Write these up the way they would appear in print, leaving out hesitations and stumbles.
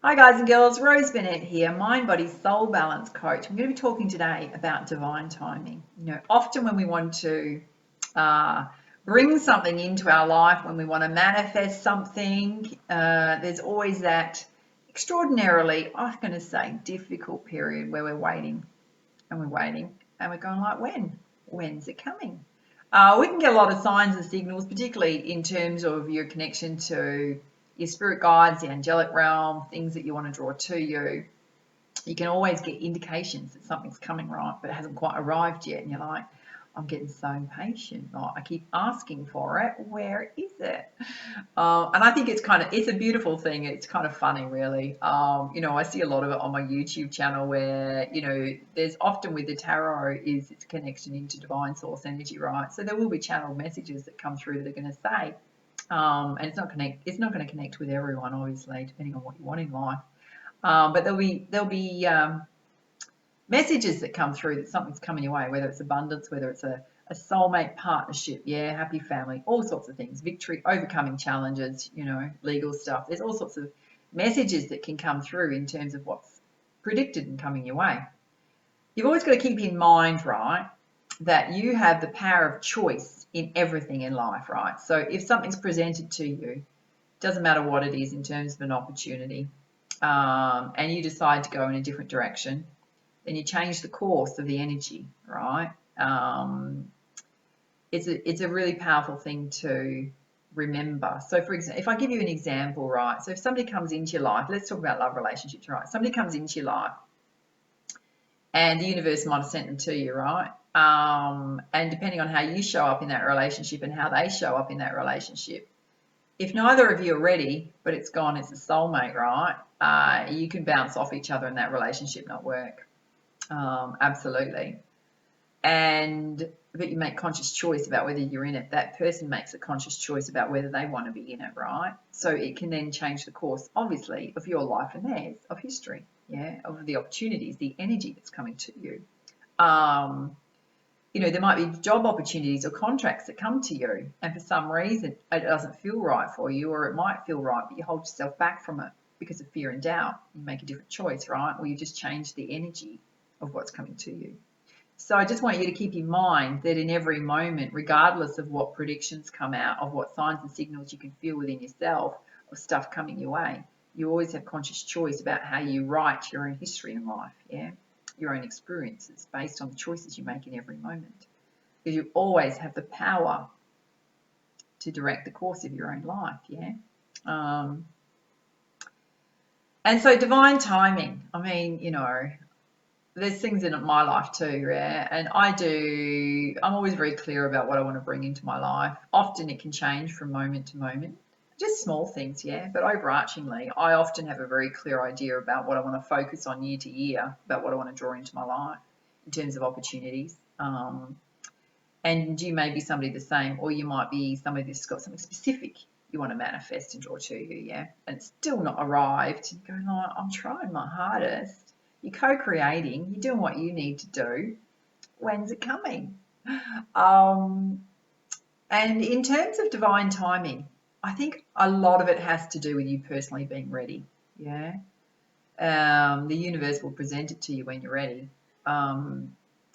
Hi guys and girls, Rose Burnett here, Mind, Body, Soul Balance Coach. I'm going to be talking today about divine timing. Often when we want to bring something into our life, when we want to manifest something, there's always that extraordinarily, I'm going to say, difficult period where we're waiting and we're waiting and we're going like, when? When's it coming? We can get a lot of signs and signals, particularly in terms of your connection to your spirit guides, the angelic realm, things that you want to draw to you. You can always get indications that something's coming, right, but it hasn't quite arrived yet. And you're like, I'm getting so impatient. Like, I keep asking for it. Where is it? And I think it's a beautiful thing. It's kind of funny, really. I see a lot of it on my YouTube channel where, there's often with the tarot is its connection into divine source energy, right? So there will be channeled messages that come through that are going to say, and it's not going to connect with everyone, obviously, depending on what you want in life. But there'll be messages that come through that something's coming your way, whether it's abundance, whether it's a soulmate partnership, happy family, all sorts of things, victory, overcoming challenges, legal stuff. There's all sorts of messages that can come through in terms of what's predicted and coming your way. You've always got to keep in mind, right, that you have the power of choice in everything in life, right? So if something's presented to you, doesn't matter what it is in terms of an opportunity, and you decide to go in a different direction, then you change the course of the energy, right? It's a really powerful thing to remember. So for example, if I give you an example, right? So if somebody comes into your life, let's talk about love relationships, right? Somebody comes into your life and the universe might have sent them to you, right? And depending on how you show up in that relationship and how they show up in that relationship, if neither of you are ready, but it's a soulmate, right? You can bounce off each other in that relationship, not work. Absolutely. But you make conscious choice about whether you're in it. That person makes a conscious choice about whether they want to be in it, right? So it can then change the course, obviously, of your life and theirs, of history, of the opportunities, the energy that's coming to you. There might be job opportunities or contracts that come to you, and for some reason it doesn't feel right for you, or it might feel right, but you hold yourself back from it because of fear and doubt. You make a different choice, right? Or you just change the energy of what's coming to you. So I just want you to keep in mind that in every moment, regardless of what predictions come out, of what signs and signals you can feel within yourself of stuff coming your way, you always have conscious choice about how you write your own history in life, your own experiences based on the choices you make in every moment. Because you always have the power to direct the course of your own life, and so divine timing, I mean, there's things in my life too, and I'm always very clear about what I want to bring into my life. Often it can change from moment to moment, just small things, but overarchingly, I often have a very clear idea about what I want to focus on year to year, about what I want to draw into my life in terms of opportunities. And you may be somebody the same, or you might be somebody that's got something specific you want to manifest and draw to you, and it's still not arrived. You're going, oh, I'm trying my hardest. You're co-creating, you're doing what you need to do. When's it coming? And in terms of divine timing, I think a lot of it has to do with you personally being ready. The universe will present it to you when you're ready.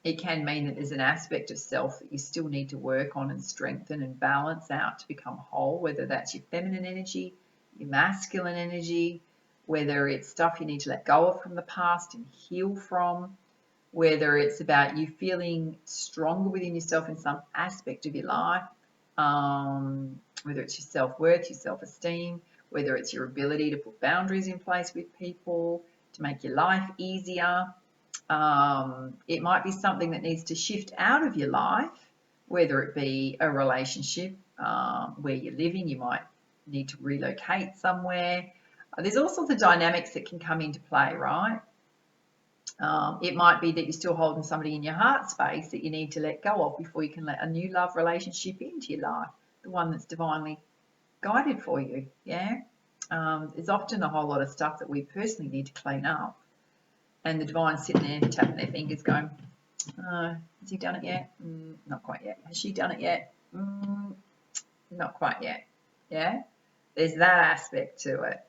It can mean that there's an aspect of self that you still need to work on and strengthen and balance out to become whole, whether that's your feminine energy, your masculine energy, whether it's stuff you need to let go of from the past and heal from, whether it's about you feeling stronger within yourself in some aspect of your life, whether it's your self-worth, your self-esteem, whether it's your ability to put boundaries in place with people, to make your life easier. It might be something that needs to shift out of your life, whether it be a relationship where you're living, you might need to relocate somewhere. There's all sorts of dynamics that can come into play, right? It might be that you're still holding somebody in your heart space that you need to let go of before you can let a new love relationship into your life, the one that's divinely guided for you, There's often a whole lot of stuff that we personally need to clean up, and the divine's sitting there tapping their fingers going, has he done it yet? Not quite yet. Has she done it yet? Not quite yet. There's that aspect to it.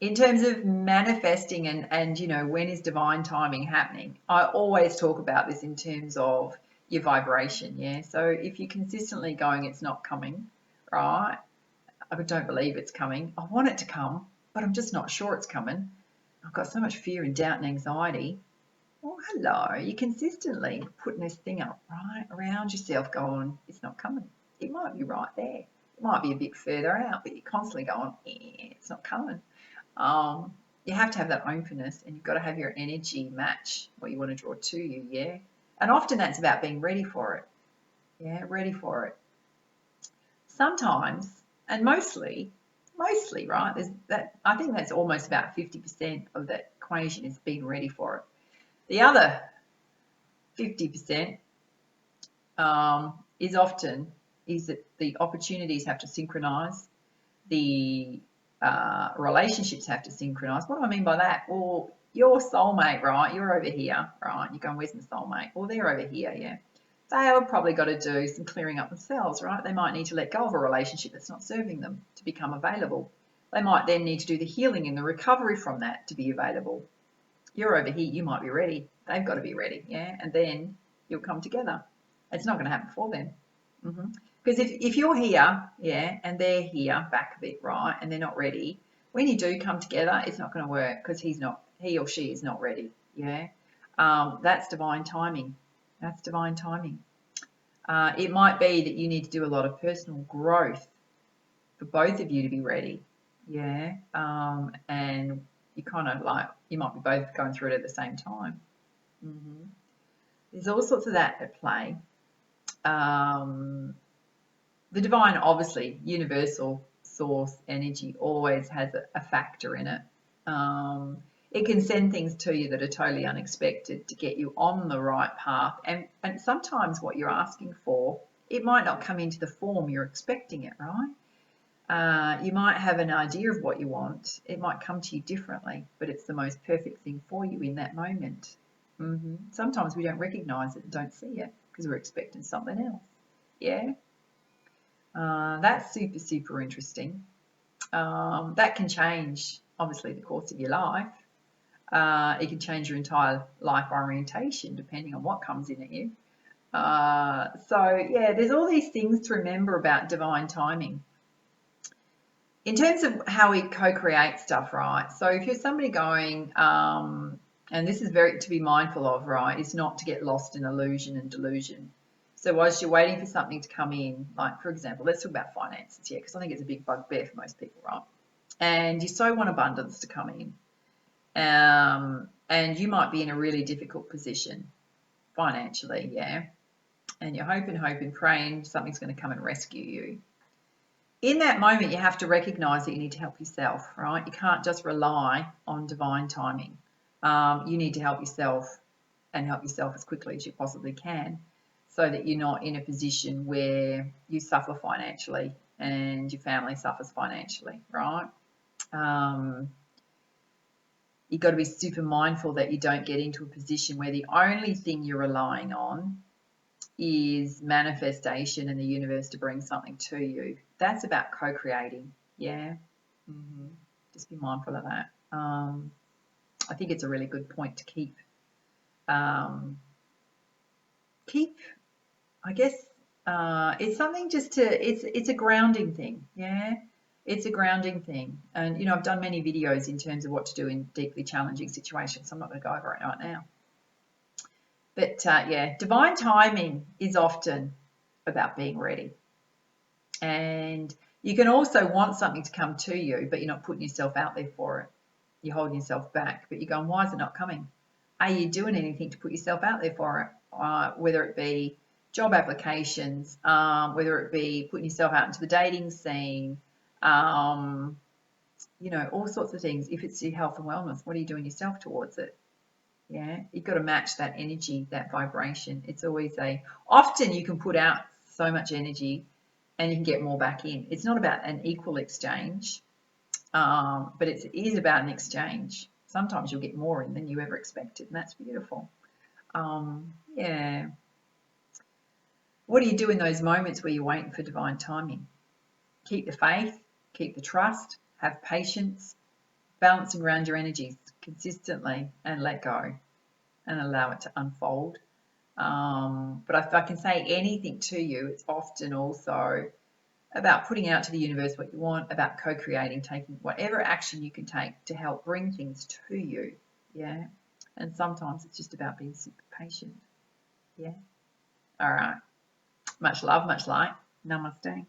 in terms of manifesting and you know, when is divine timing happening, I always talk about this in terms of your vibration. Yeah, so if you're consistently going, it's not coming, right? I don't believe it's coming. I want it to come, but I'm just not sure it's coming. I've got so much fear and doubt and anxiety. Well, hello, you're consistently putting this thing up right around yourself going, it's not coming. It might be right there. It might be a bit further out, but you're constantly going, it's not coming. You have to have that openness, and you've got to have your energy match what you want to draw to you, yeah? And often that's about being ready for it, yeah, ready for it. Sometimes, and mostly, right, there's that, I think that's almost about 50% of that equation is being ready for it. The other 50% is that the opportunities have to synchronize, the relationships have to synchronize. What do I mean by that? Well, your soulmate, right? You're over here, right? You're going, where's my soulmate? Well, they're over here, yeah. They have probably got to do some clearing up themselves, right? They might need to let go of a relationship that's not serving them to become available. They might then need to do the healing and the recovery from that to be available. You're over here, you might be ready. They've got to be ready, yeah? And then you'll come together. It's not going to happen for them. Because if you're here, yeah, and they're here, back a bit, right, and they're not ready, when you do come together, it's not going to work because he or she is not ready, yeah? That's divine timing. That's divine timing. It might be that you need to do a lot of personal growth for both of you to be ready, yeah? And you kind of like, you might be both going through it at the same time. There's all sorts of that at play. The divine, obviously, universal source energy always has a factor in it. It can send things to you that are totally unexpected to get you on the right path. And sometimes what you're asking for, it might not come into the form you're expecting it, right? You might have an idea of what you want. It might come to you differently, but it's the most perfect thing for you in that moment. Sometimes we don't recognize it and don't see it because we're expecting something else. Yeah. That's super, super interesting. That can change, obviously, the course of your life. It can change your entire life orientation depending on what comes in at you. So, yeah, there's all these things to remember about divine timing. In terms of how we co-create stuff, right? So if you're somebody going, and this is very to be mindful of, right, is not to get lost in illusion and delusion. So whilst you're waiting for something to come in, like, for example, let's talk about finances here, because I think it's a big bugbear for most people, right? And you so want abundance to come in. And you might be in a really difficult position financially, yeah? And you're hoping, praying something's going to come and rescue you. In that moment, you have to recognize that you need to help yourself, right? You can't just rely on divine timing. You need to help yourself and help yourself as quickly as you possibly can so that you're not in a position where you suffer financially and your family suffers financially, right? You've got to be super mindful that you don't get into a position where the only thing you're relying on is manifestation and the universe to bring something to you. That's about co-creating, yeah? Just be mindful of that. I think it's a really good point to keep, I guess, it's something just to, it's a grounding thing, yeah? It's a grounding thing. And, you know, I've done many videos in terms of what to do in deeply challenging situations, so I'm not going to go over it right now. But, yeah, divine timing is often about being ready. And you can also want something to come to you, but you're not putting yourself out there for it. You're holding yourself back, but you're going, why is it not coming? Are you doing anything to put yourself out there for it? Whether it be job applications, whether it be putting yourself out into the dating scene, you know, all sorts of things. If it's your health and wellness, what are you doing yourself towards it? Yeah, you've got to match that energy, that vibration. It's always often you can put out so much energy and you can get more back in. It's not about an equal exchange, but it is about an exchange. Sometimes you'll get more in than you ever expected, and that's beautiful. Yeah. What do you do in those moments where you're waiting for divine timing? Keep the faith, keep the trust, have patience, balancing around your energies consistently and let go and allow it to unfold. But if I can say anything to you, it's often also about putting out to the universe what you want, about co-creating, taking whatever action you can take to help bring things to you. Yeah. And sometimes it's just about being super patient. Yeah. All right. Much love, much light. Namaste.